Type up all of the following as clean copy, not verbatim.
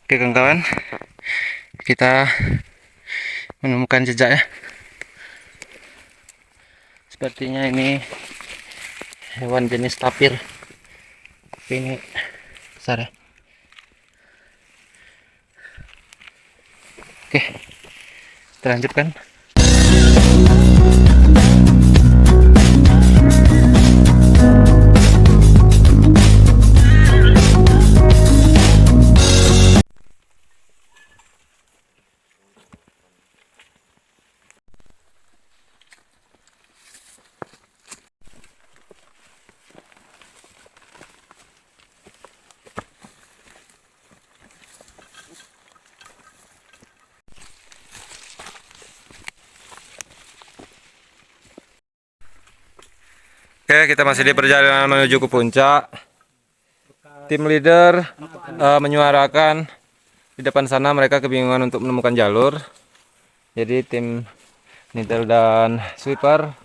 Oke kawan-kawan, kita menemukan jejak ya. Sepertinya ini hewan jenis tapir. Tapi ini besar ya. Oke, kita lanjutkan. Oke, kita masih di perjalanan menuju ke puncak. Tim leader menyuarakan di depan sana mereka kebingungan untuk menemukan jalur. Jadi tim leader dan sweeper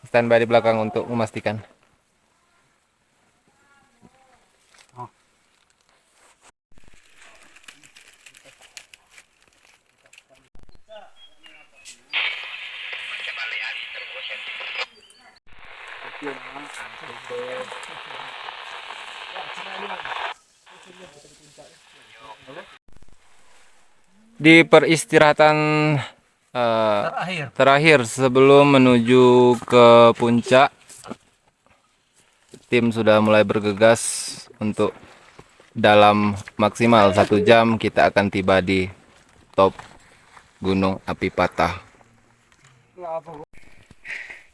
standby di belakang untuk memastikan. Di peristirahatan terakhir sebelum menuju ke puncak, tim sudah mulai bergegas untuk dalam maksimal 1 jam kita akan tiba di top Gunung Api Patah.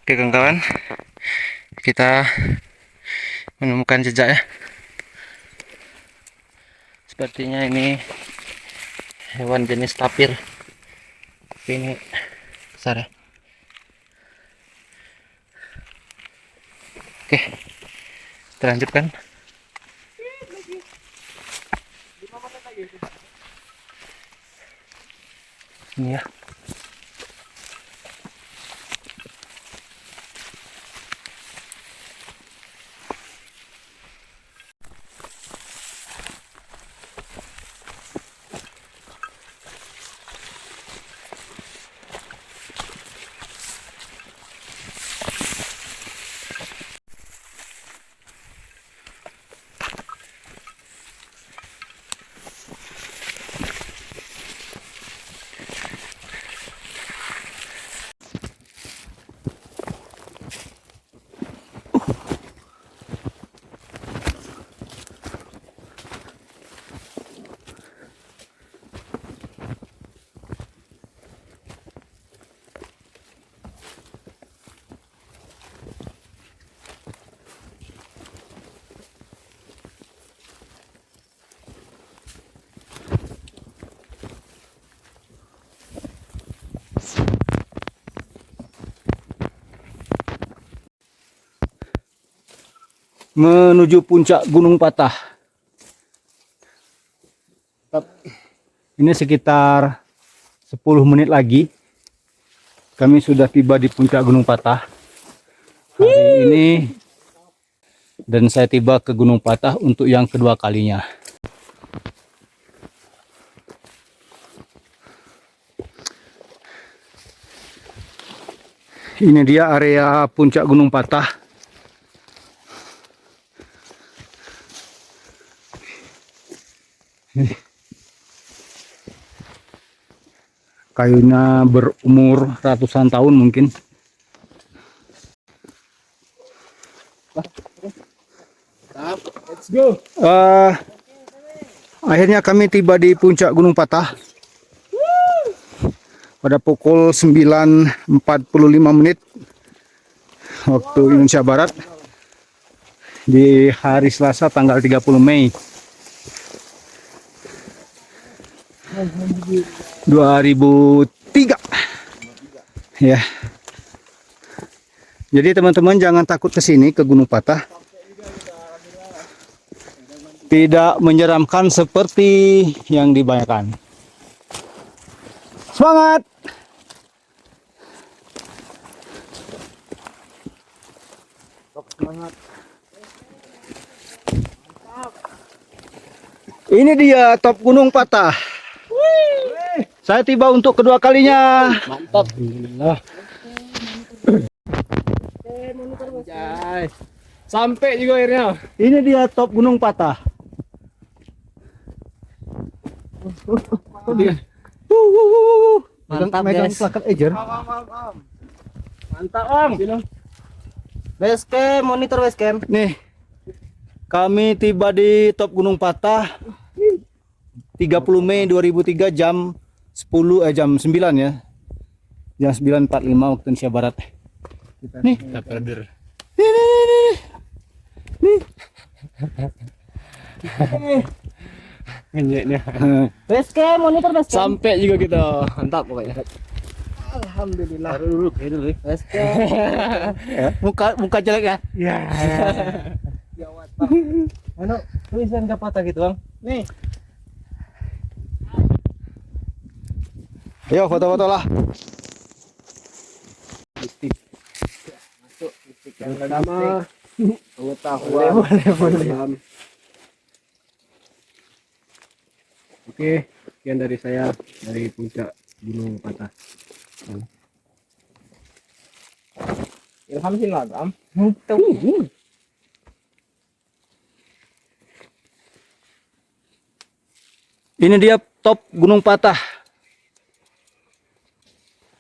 Oke kawan-kawan, kita menemukan jejak ya. Sepertinya ini hewan jenis tapir. Tapi ini besar ya. Oke, kita lanjutkan. Ini ya. Menuju puncak Gunung Patah. Ini sekitar 10 menit lagi kami sudah tiba di puncak Gunung Patah hari ini, dan saya tiba ke Gunung Patah untuk yang kedua kalinya. Ini dia area puncak Gunung Patah. Kayunya berumur ratusan tahun mungkin. Let's go. Akhirnya kami tiba di puncak Gunung Patah pada pukul 9.45 menit waktu Indonesia Barat di hari Selasa tanggal 30 Mei 2003 ya. Jadi teman-teman jangan takut ke sini, ke Gunung Patah. Tidak menyeramkan seperti yang dibayangkan. Semangat! Semangat! Ini dia top gunung patah. Saya tiba untuk kedua kalinya. Mantap. Alhamdulillah. Anjay. Sampai juga akhirnya. Ini dia top gunung patah. Mantap, megang guys. plakat ejer. Mantap, Om. Base camp, monitor base camp. Nih, kami tiba di top gunung patah 30 Mei 2003 jam 9 ya. Jam 9.45 waktu Indonesia Barat. Nih, Brother. Ngenyeknya. Base camp, monitor base camp. Sampai juga kita. Mantap pokoknya. Alhamdulillah. dulu, dulu. Base camp. Muka jelek ya. Ano, tulisan ka patah gitu, Bang. Nih. Ayo foto-foto lah. Yang pertama, Boleh. Oke, sekian dari saya dari puncak Gunung Patah. Ilham sih lah, Bang. Ini dia top gunung patah.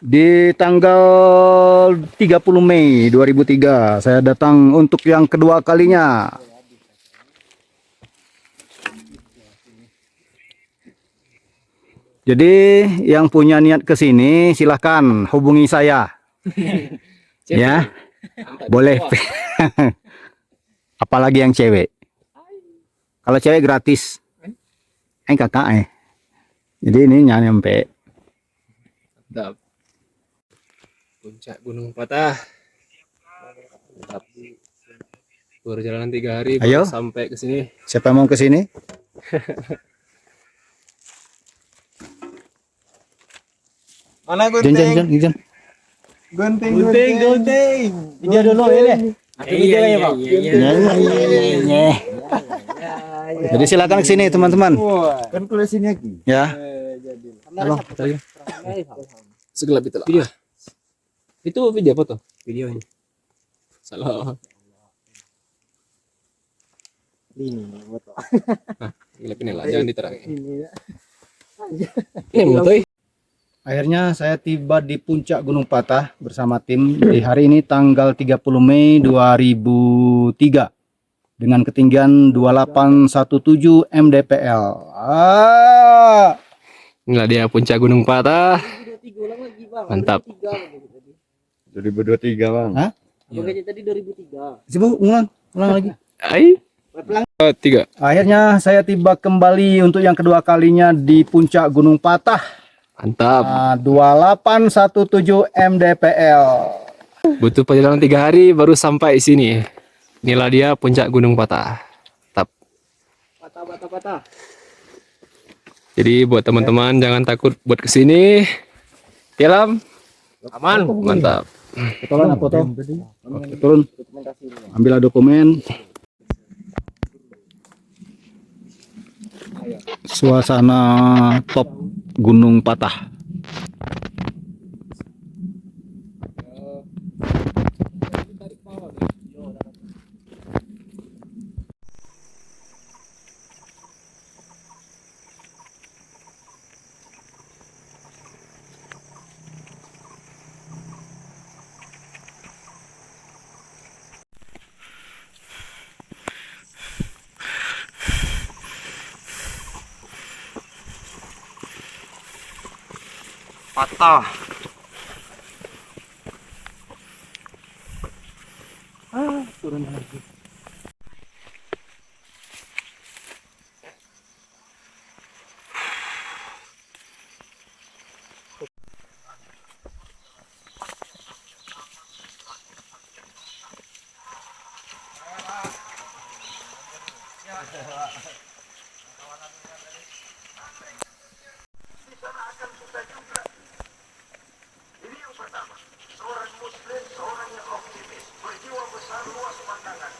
Di tanggal 30 Mei 2003 saya datang untuk yang kedua kalinya. Jadi yang punya niat ke sini silahkan hubungi saya. Ya. Boleh. Apalagi yang cewek. Kalau cewek gratis. Kakak. Jadi ini nyampe. Mantap. Puncak Gunung Patah. Mantap. Perjalanan 3 hari Ayo. baru sampai ke sini. Siapa yang mau ke sini? Mana Jen. Gunting. Dia dulu ya. Iya, Pak. Jadi silakan ke sini teman-teman. Kan kuliah sini lagi. Ya. Halo, segelap itu lah. Video. Itu video foto. Videonya. Salah. Ini foto. Gelapin lah, jangan diterangin. Ini foto. Akhirnya saya tiba di puncak Gunung Patah bersama tim di hari ini tanggal 30 Mei 2003 dengan ketinggian 2817 mdpl. Inilah dia puncak Gunung Patah. Mantap. 2023, Bang. Hah? Pokoknya tadi 2003. Coba ulang lagi. Ai. 3. Akhirnya saya tiba kembali untuk yang kedua kalinya di puncak Gunung Patah. Mantap. 2817 mdpl. Butuh perjalanan 3 hari baru sampai sini. Inilah dia puncak Gunung Patah. Mantap. Patah. Jadi buat teman-teman jangan takut buat kesini. Tilam. Aman. Mantap. Foto. Oke, turun. Ambillah dokumen. Suasana top Gunung Patah. Patah. Turun lagi. Seorang muslim, seorang yang optimis, berjiwa besar, luas pandangan.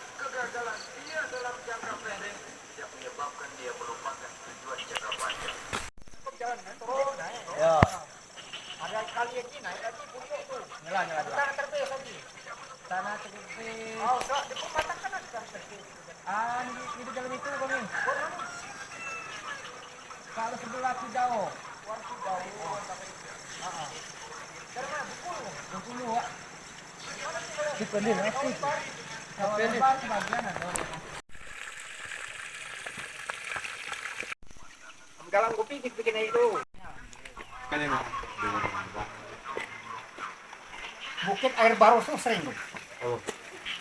Bukit Air Baros tuh sering tuh.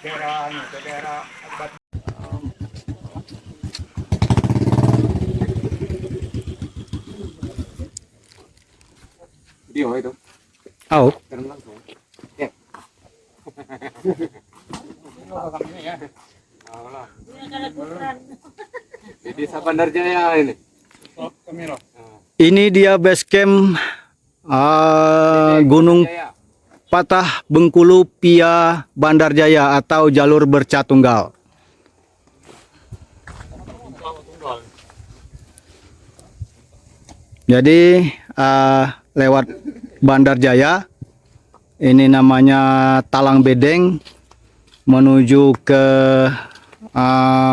Daerah Video itu. Oh, Di Desa Bandar Jaya ini. ini dia base camp Gunung Patah Bengkulu via Bandar Jaya atau jalur bercatunggal. Jadi lewat Bandar Jaya, ini namanya Talang Bedeng, menuju ke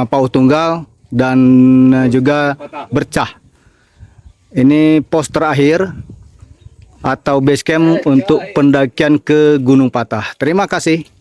Pauh Tunggal dan juga Bercah. Ini pos terakhir atau base camp untuk pendakian ke Gunung Patah. Terima kasih.